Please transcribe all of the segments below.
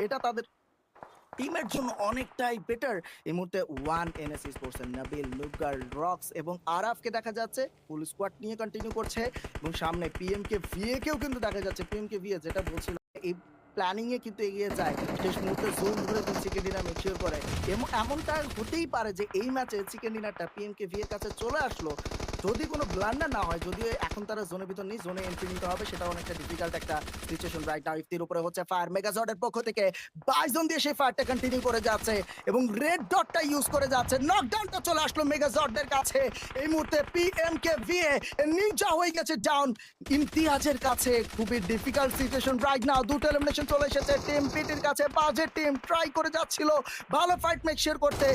এটা তাদের টিমের জন্য অনেকটাই বেটার। এই মুহূর্তে ওয়ান এনএসসি স্পোর্টস এর নাবিল, লুগার, রক্স এবং আরাফকে দেখা যাচ্ছে ফুল স্কোয়াড নিয়ে কন্টিনিউ করছে এবং সামনে পিএমকে ভিএ কেও কিন্তু দেখা যাচ্ছে। পিএমকে ভিএ যেটা বলছিলাম, এই প্ল্যানিং এ কিন্তু এগিয়ে যায়, শেষ মুহূর্তে জোন ধরে কিন্তু চিকেন ডিনার মেকশিওর করে। এমনটা হতেই পারে যে এই ম্যাচে চিকেন ডিনারটা পিএমকে ভি এর কাছে চলে আসলো যদি কোনো ব্লান্ডার না হয়। যদিও এখন তারা জোনের ভিতর নেই, জোনে এন্ট্রি নিতে হবে, সেটা অনেকটা ডিফিকাল্ট একটা সিচুয়েশন রাইট নাও। ইফতির উপরে হচ্ছে ফায়ার, মেগাজর্ডের পক্ষ থেকে বাইজন দিয়ে সেই ফায়ারটা কন্টিনিউ করে যাচ্ছে এবং রেড ডটটা ইউজ করে যাচ্ছে। নকডাউনটা চলে আসলো মেগাজর্ডের কাছে। এই মুহূর্তে পিএমকে ভিএ নিনজা হয়ে গেছে ডাউন ইমতিয়াজের কাছে। খুবই ডিফিকাল্ট সিচুয়েশন রাইট নাও। দুটো এলিমিনেশন চলে এসেছে টিম পিটির কাছে। বাজেট টিম ট্রাই করে যাচ্ছিল ভালো ফাইট মেক শিওর করতে,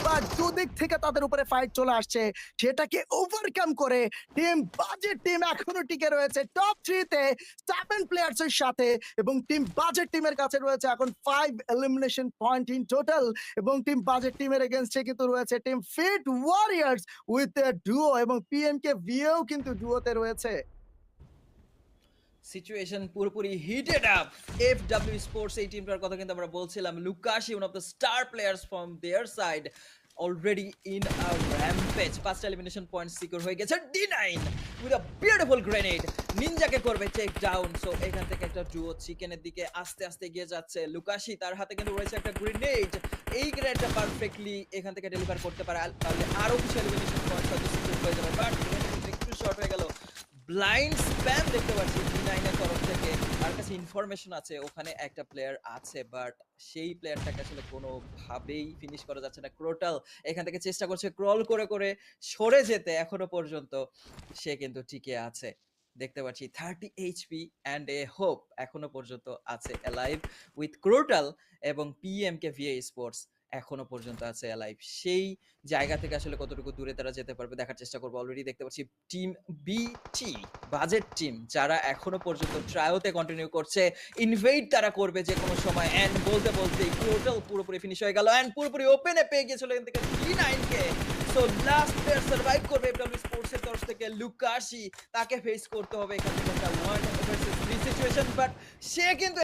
বাট দুদিক থেকে তাদের উপরে ফাইট চলে আসছে, সেটাকে ওভারকাম করে টিম বাজেট টিম এখনো টিকে রয়েছে টপ 3 তে 7 প্লেয়ার্স এর সাথে এবং টিম বাজেট টিমের কাছে রয়েছে এখন 5 এলিমিনেশন পয়েন্ট ইন টোটাল এবং টিম বাজেট টিমের এগেইনস্টে কিন্তু রয়েছে team fit warriors with a duo এবং পিএমকে ভিও কিন্তু ডুওতে রয়েছে। সিচুয়েশন পুরোপুরি হিটেড আপ। এফডব্লিউ স্পোর্টস এই টিমটার কথা কিন্তু আমরা বলছিলাম। লুকাশি one of the star players from their side already in a rampage. First elimination point secure হয়ে গেছে D9 with a beautiful grenade. নিনজাকে করবে টেক ডাউন। সো এখান থেকে একটা ডুও চিকেনের দিকে আস্তে আস্তে এগিয়ে যাচ্ছে। লুকাশি তার হাতে কিন্তু রয়েছে একটা গ্রেনেড। এই গ্রেনেডটা পারফেক্টলি এখান থেকে ডেলিভার করতে পারে, তাহলে আরো কিছু এলিমিনেশন পয়েন্ট হয়তো সিকিউর হয়ে যাবে, বাট একটু শর্ট হয়ে গেল। ব্লাইন্ড স্প্যাম দেখতে পাচ্ছি D9 এর তরফ থেকে। তার কাছে ইনফরমেশন আছে ওখানে একটা প্লেয়ার আছে, বাট সেই প্লেয়ারটাকে আসলে কোনোভাবেই ফিনিশ করা যাচ্ছে না। ক্রোটাল এখান থেকে চেষ্টা করছে ক্রল করে করে সরে যেতে, এখনো পর্যন্ত সে কিন্তু টিকে আছে। দেখতে পাচ্ছি 30 এইচপি অ্যান্ড এ হোপ এখনো পর্যন্ত আছে অ্যালাইভ উইথ ক্রোটাল, এবং পিএমকে ভিএ স্পোর্টস এখনো পর্যন্ত আছে অ্যালাইভ। সেই জায়গা থেকে আসলে কতটুকু দূরে তারা যেতে পারবে দেখার চেষ্টা করবো। অলরেডি দেখতে পাচ্ছি টিম বিটি বাজেট টিম, যারা এখনো পর্যন্ত ট্রায়োতে কন্টিনিউ করছে। ইনভেড তারা করবে যে কোনো সময়, এন্ড বলতে বলতে টোটাল পুরোপুরি ফিনিশ হয়ে গেল এন্ড পুরোপুরি ওপেনে পেয়ে গিয়েছিল এখান থেকে D9 কে। সো লাস্ট প্লেয়ার সার্ভাইভ করবে এফডব্লিউ স্পোর্টস এর তরফ থেকে লুকাশি। তাকে ফেস করতে হবে এখান থেকে একটা 1 ভার্সেস 3 সিচুয়েশন, বাট সে কিন্তু